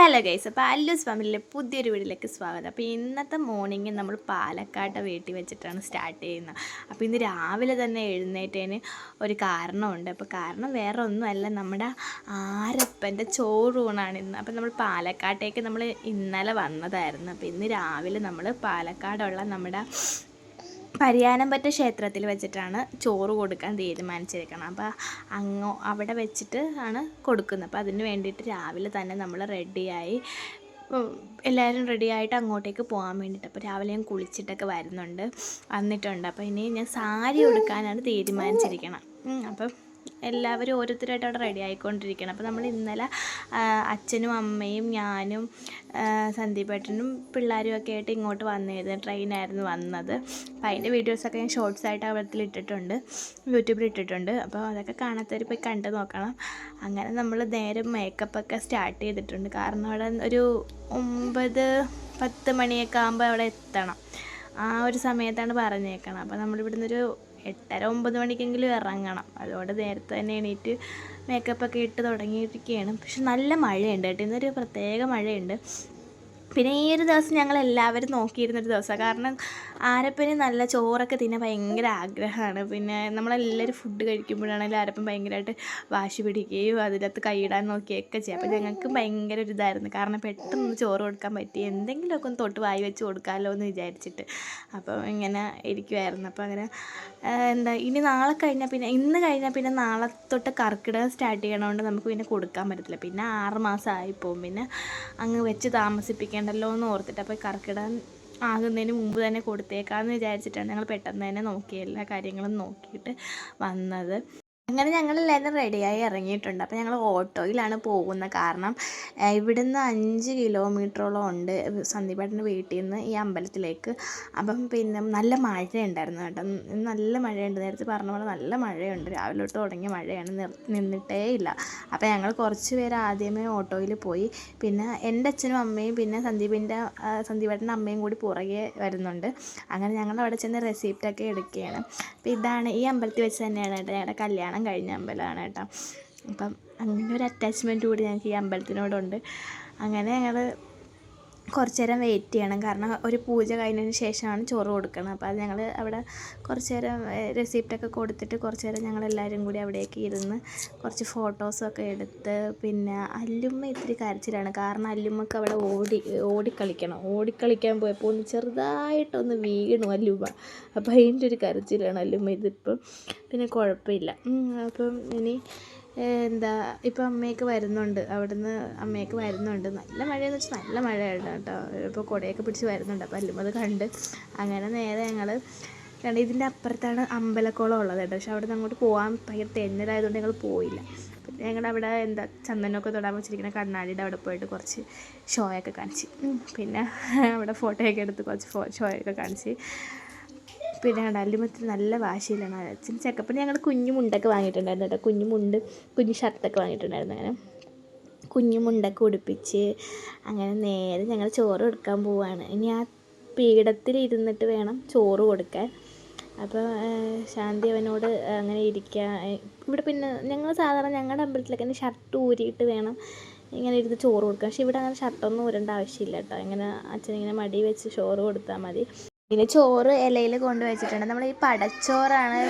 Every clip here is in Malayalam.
ഹലോ ഗൈസ്, അപ്പോൾ അല്ലൂസ് ഫാമിലിയിലെ പുതിയൊരു വീട്ടിലേക്ക് സ്വാഗതം. അപ്പോൾ ഇന്നത്തെ മോർണിംഗ് നമ്മൾ പാലക്കാട്ടെ വീട്ടിൽ വെച്ചിട്ടാണ് സ്റ്റാർട്ട് ചെയ്യുന്നത്. അപ്പോൾ ഇന്ന് രാവിലെ തന്നെ എഴുന്നേറ്റതിന് ഒരു കാരണമുണ്ട്. അപ്പോൾ കാരണം വേറെ ഒന്നുമല്ല, നമ്മുടെ ആരപ്പൻ്റെ ചോറൂണാണ് ഇന്ന്. അപ്പോൾ നമ്മൾ പാലക്കാട്ടേക്ക് നമ്മൾ ഇന്നലെ വന്നതായിരുന്നു. അപ്പോൾ ഇന്ന് രാവിലെ നമ്മൾ പാലക്കാടുള്ള നമ്മുടെ പരിയാനംപറ്റ ക്ഷേത്രത്തിൽ വെച്ചിട്ടാണ് ചോറ് കൊടുക്കാൻ തീരുമാനിച്ചിരിക്കണം. അപ്പോൾ അവിടെ വെച്ചിട്ട് ആണ് കൊടുക്കുന്നത്. അപ്പോൾ അതിന് വേണ്ടിയിട്ട് രാവിലെ തന്നെ നമ്മൾ റെഡിയായി, എല്ലാവരും റെഡിയായിട്ട് അങ്ങോട്ടേക്ക് പോകാൻ വേണ്ടിയിട്ട്. അപ്പോൾ രാവിലെ ഞാൻ കുളിച്ചിട്ടൊക്കെ വന്നിട്ടുണ്ട്. അപ്പോൾ ഇനി ഞാൻ സാരി ഉടുക്കാനാണ് തീരുമാനിച്ചിരിക്കണം. അപ്പം എല്ലാവരും ഓരോരുത്തരായിട്ട് അവിടെ റെഡി ആയിക്കൊണ്ടിരിക്കണം. അപ്പോൾ നമ്മൾ ഇന്നലെ അച്ഛനും അമ്മയും ഞാനും സന്ദീപേട്ടനും പിള്ളേരും ഒക്കെ ആയിട്ട് ഇങ്ങോട്ട് വന്നിരുന്നു. ട്രെയിനായിരുന്നു വന്നത്. അപ്പോൾ അതിൻ്റെ വീഡിയോസൊക്കെ ഞാൻ ഷോർട്സായിട്ട് അവിടത്തിൽ ഇട്ടിട്ടുണ്ട്, യൂട്യൂബിൽ ഇട്ടിട്ടുണ്ട്. അപ്പോൾ അതൊക്കെ കാണാത്തവർ പോയി കണ്ടു നോക്കണം. അങ്ങനെ നമ്മൾ നേരെ മേക്കപ്പൊക്കെ സ്റ്റാർട്ട് ചെയ്തിട്ടുണ്ട്. കാരണം അവിടെ ഒരു 9-10 മണിയൊക്കെ ആകുമ്പോൾ അവിടെ എത്തണം. ആ ഒരു സമയത്താണ് പറഞ്ഞേക്കണം. അപ്പോൾ നമ്മളിവിടുന്ന് ഒരു 8:30-9 മണിക്കെങ്കിലും ഇറങ്ങണം. അതുകൊണ്ട് നേരത്തെ തന്നെ എണീറ്റ് മേക്കപ്പൊക്കെ ഇട്ട് തുടങ്ങിയിരിക്കുകയാണ്. പക്ഷെ നല്ല മഴയുണ്ട് കേട്ടോ, ഇന്നൊരു പ്രത്യേക മഴയുണ്ട്. പിന്നെ ഈ ഒരു ദിവസം ഞങ്ങളെല്ലാവരും നോക്കിയിരുന്നൊരു ദിവസമാണ്. കാരണം ആരപ്പന് നല്ല ചോറൊക്കെ തിന്നാൻ ഭയങ്കര ആഗ്രഹമാണ്. പിന്നെ നമ്മളെല്ലാവരും ഫുഡ് കഴിക്കുമ്പോഴാണെങ്കിലും ആരപ്പൻ ഭയങ്കരമായിട്ട് വാശി പിടിക്കുകയും അതിനകത്ത് കൈയിടാൻ നോക്കുകയൊക്കെ ചെയ്യും. അപ്പോൾ ഞങ്ങൾക്ക് ഭയങ്കര ഒരു ഇതായിരുന്നു. കാരണം പെട്ടെന്ന് ചോറ് കൊടുക്കാൻ പറ്റി, എന്തെങ്കിലുമൊക്കെ ഒന്ന് തൊട്ട് വായി വെച്ച് കൊടുക്കാമല്ലോ എന്ന് വിചാരിച്ചിട്ട്. അപ്പോൾ ഇങ്ങനെ ഇരിക്കുമായിരുന്നു. അപ്പോൾ അങ്ങനെ ഇനി നാളെ കഴിഞ്ഞാൽ പിന്നെ ഇന്ന് കഴിഞ്ഞാൽ പിന്നെ നാളെ തൊട്ട് കർക്കിടകം സ്റ്റാർട്ട് ചെയ്യണതുകൊണ്ട് നമുക്ക് പിന്നെ കൊടുക്കാൻ പറ്റത്തില്ല. പിന്നെ 6 മാസം ആയിപ്പോവും. പിന്നെ അങ്ങ് വെച്ച് താമസിപ്പിക്കേണ്ടല്ലോ എന്ന് ഓർത്തിട്ട് അപ്പോൾ കർക്കിടകം ആകുന്നതിന് മുമ്പ് തന്നെ കൊടുത്തേക്കാമെന്ന് വിചാരിച്ചിട്ടാണ് ഞങ്ങൾ പെട്ടെന്ന് തന്നെ നോക്കി എല്ലാ കാര്യങ്ങളും നോക്കിയിട്ട് വന്നത്. അങ്ങനെ ഞങ്ങളെല്ലാവരും റെഡിയായി ഇറങ്ങിയിട്ടുണ്ട്. അപ്പോൾ ഞങ്ങൾ ഓട്ടോയിലാണ് പോകുന്നത്. കാരണം ഇവിടുന്ന് 5 കിലോമീറ്ററോളം ഉണ്ട് സന്ദീപേട്ടൻ്റെ വീട്ടിൽ നിന്ന് ഈ അമ്പലത്തിലേക്ക്. അപ്പം പിന്നെ നല്ല മഴയുണ്ടായിരുന്നു കേട്ടോ, നല്ല മഴയുണ്ട്. നേരത്തെ പറഞ്ഞ പോലെ നല്ല മഴയുണ്ട്. രാവിലെ തൊട്ട് തുടങ്ങിയ മഴയാണ്, നിന്നിട്ടേ ഇല്ല. അപ്പോൾ ഞങ്ങൾ കുറച്ച് പേര് ആദ്യമേ ഓട്ടോയിൽ പോയി. പിന്നെ എൻ്റെ അച്ഛനും അമ്മയും പിന്നെ സന്ദീപേട്ടൻ്റെ അമ്മയും കൂടി പുറകെ വരുന്നുണ്ട്. അങ്ങനെ ഞങ്ങൾ അവിടെ ചെന്ന് റെസിപ്റ്റൊക്കെ എടുക്കുകയാണ്. അപ്പോൾ ഇതാണ് ഈ അമ്പലത്തിൽ വെച്ച് തന്നെയാണ് കേട്ടോ ഞങ്ങളുടെ കല്യാണം കഴിഞ്ഞ അമ്പലമാണ് കേട്ടോ. അപ്പം അങ്ങനെ ഒരു അറ്റാച്ച്മെൻറ്റ് കൂടി ഞങ്ങൾക്ക് ഈ അമ്പലത്തിനോടുണ്ട്. അങ്ങനെ ഞങ്ങൾ കുറച്ച് നേരം വെയിറ്റ് ചെയ്യണം. കാരണം ഒരു പൂജ കഴിഞ്ഞതിന് ശേഷമാണ് ചോറ് കൊടുക്കുന്നത്. അപ്പോൾ അത് ഞങ്ങൾ അവിടെ കുറച്ച് നേരം റെസിപ്റ്റൊക്കെ കൊടുത്തിട്ട് കുറച്ച് നേരം ഞങ്ങളെല്ലാവരും കൂടി അവിടേക്ക് ഇരുന്ന് കുറച്ച് ഫോട്ടോസൊക്കെ എടുത്ത്. പിന്നെ അല്ലുമ്മ ഇത്തിരി കരച്ചിലാണ്. കാരണം അല്ലുമ്മക്ക് അവിടെ ഓടിക്കളിക്കാൻ പോയപ്പോൾ ഒന്ന് ചെറുതായിട്ടൊന്ന് വീണു അല്ലുമ്മ. അപ്പോൾ അതിൻ്റെ ഒരു കരച്ചിലാണ് അല്ലുമ്മ. ഇതിപ്പം പിന്നെ കുഴപ്പമില്ല. അപ്പം ഇനി ഇപ്പം അമ്മയൊക്കെ വരുന്നുണ്ട്, അവിടുന്ന് അമ്മയൊക്കെ വരുന്നുണ്ട്. നല്ല മഴയെന്ന് വെച്ചാൽ നല്ല മഴയുണ്ട് കേട്ടോ. ഇപ്പോൾ കുടയൊക്കെ പിടിച്ച് വരുന്നുണ്ട്. അപ്പോൾ അല്ലുമ്മ അത് കണ്ട് അങ്ങനെ നേരെ ഞങ്ങൾ ഇതിൻ്റെ അപ്പുറത്താണ് അമ്പലക്കുളം ഉള്ളത് കേട്ടോ. പക്ഷെ അവിടെ നിന്ന് അങ്ങോട്ട് പോകാൻ ഭയങ്കര തെന്നലായതുകൊണ്ട് ഞങ്ങൾ പോയില്ല. പിന്നെ ഞങ്ങളവിടെ ചന്ദനമൊക്കെ തൊടാൻ വെച്ചിരിക്കുന്ന കണ്ണാടിയുടെ അവിടെ പോയിട്ട് കുറച്ച് ഷോയൊക്കെ കാണിച്ച്, പിന്നെ അവിടെ ഫോട്ടോയൊക്കെ എടുത്ത് കുറച്ച് ഷോയൊക്കെ കാണിച്ച്. പിന്നെ അല്ലുമ്മത്തിന് നല്ല വാശിയിലാണ്. അച്ഛൻ ചെക്കപ്പിന് ഞങ്ങൾ കുഞ്ഞു മുണ്ടൊക്കെ വാങ്ങിയിട്ടുണ്ടായിരുന്നു കേട്ടോ. കുഞ്ഞു ഷർട്ടൊക്കെ വാങ്ങിയിട്ടുണ്ടായിരുന്നു. അങ്ങനെ കുഞ്ഞു മുണ്ടൊക്കെ ഉടുപ്പിച്ച് അങ്ങനെ നേരെ ഞങ്ങൾ ചോറ് കൊടുക്കാൻ പോവുകയാണ്. ഇനി ആ പീഠത്തിൽ ഇരുന്നിട്ട് വേണം ചോറ് കൊടുക്കാൻ. അപ്പോൾ ശാന്തി അവനോട് അങ്ങനെ ഇരിക്കാൻ. ഇവിടെ പിന്നെ ഞങ്ങൾ സാധാരണ ഞങ്ങളുടെ അമ്പലത്തിലൊക്കെ തന്നെ ഷർട്ട് ഊരിയിട്ട് വേണം ഇങ്ങനെ ഇരുന്ന് ചോറ് കൊടുക്കാം. പക്ഷെ ഇവിടെ അങ്ങനെ ഷർട്ടൊന്നും ഊരേണ്ട ആവശ്യമില്ല കേട്ടോ. ഇങ്ങനെ അച്ഛനിങ്ങനെ മടി വെച്ച് ചോറ് കൊടുത്താൽ മതി. പിന്നെ ചോറ് ഇലയിൽ കൊണ്ട് വെച്ചിട്ടുണ്ട്. നമ്മൾ ഈ പടച്ചോറാണ്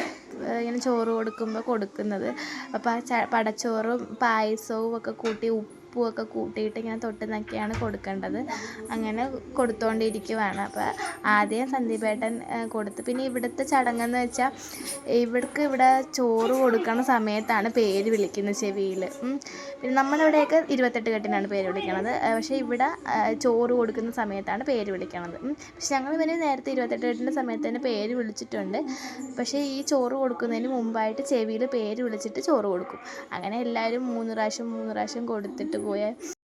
ഇങ്ങനെ ചോറ് കൊടുക്കുമ്പോൾ കൊടുക്കുന്നത്. അപ്പോൾ ആ പടച്ചോറും പായസവും ഒക്കെ കൂട്ടി ഉപ്പും ഒക്കെ കൂട്ടിയിട്ട് ഇങ്ങനെ തൊട്ട് നക്കിയാണ് കൊടുക്കേണ്ടത്. അങ്ങനെ കൊടുത്തുകൊണ്ടിരിക്കുവാണ്. അപ്പോൾ ആദ്യം സന്ദീപേട്ടൻ കൊടുത്ത്. പിന്നെ ഇവിടുത്തെ ചടങ്ങെന്ന് വെച്ചാൽ ഇവിടെ ചോറ് കൊടുക്കുന്ന സമയത്താണ് പേര് വിളിക്കുന്നത് ചെവിയിൽ. പിന്നെ നമ്മളിവിടെയൊക്കെ 28 കെട്ടിനാണ് പേര് വിളിക്കുന്നത്. പക്ഷേ ഇവിടെ ചോറ് കൊടുക്കുന്ന സമയത്താണ് പേര് വിളിക്കുന്നത്. പക്ഷെ ഞങ്ങൾ ഇവന് നേരത്തെ 28 കെട്ടിൻ്റെ സമയത്ത് തന്നെ പേര് വിളിച്ചിട്ടുണ്ട്. പക്ഷേ ഈ ചോറ് കൊടുക്കുന്നതിന് മുമ്പായിട്ട് ചെവിയിൽ പേര് വിളിച്ചിട്ട് ചോറ് കൊടുക്കും. അങ്ങനെ എല്ലാവരും 3 പ്രാവശ്യം കൊടുത്തിട്ട് പോയാൽ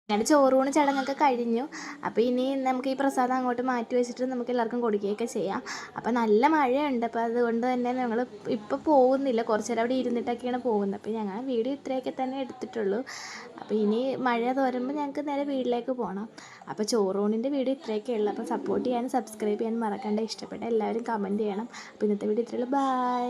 അങ്ങനെ ചോറൂണ് ചടങ്ങൊക്കെ കഴിഞ്ഞു. അപ്പോൾ ഇനി നമുക്ക് ഈ പ്രസാദം അങ്ങോട്ട് മാറ്റി വെച്ചിട്ട് നമുക്ക് എല്ലാവർക്കും കൊടുക്കുകയൊക്കെ ചെയ്യാം. അപ്പോൾ നല്ല മഴയുണ്ട്. അപ്പോൾ അതുകൊണ്ട് തന്നെ ഞങ്ങൾ ഇപ്പോൾ പോകുന്നില്ല, കുറച്ച് നേരം അവിടെ ഇരുന്നിട്ടൊക്കെയാണ് പോകുന്നത്. അപ്പോൾ ഞങ്ങൾ വീഡിയോ ഇത്രയൊക്കെ തന്നെ എടുത്തിട്ടുള്ളൂ. അപ്പോൾ ഇനി മഴ തോരുമ്പോൾ ഞങ്ങൾക്ക് നേരെ വീട്ടിലേക്ക് പോകണം. അപ്പോൾ ചോറൂണിൻ്റെ വീഡിയോ ഇത്രയൊക്കെ ഉള്ളൂ. അപ്പോൾ സപ്പോർട്ട് ചെയ്യാനും സബ്സ്ക്രൈബ് ചെയ്യാനും മറക്കണ്ട. ഇഷ്ടപ്പെട്ട എല്ലാവരും കമൻറ്റ് ചെയ്യണം. അപ്പോൾ ഇന്നത്തെ വീഡിയോ ഇത്രയുള്ളൂ. ബൈ.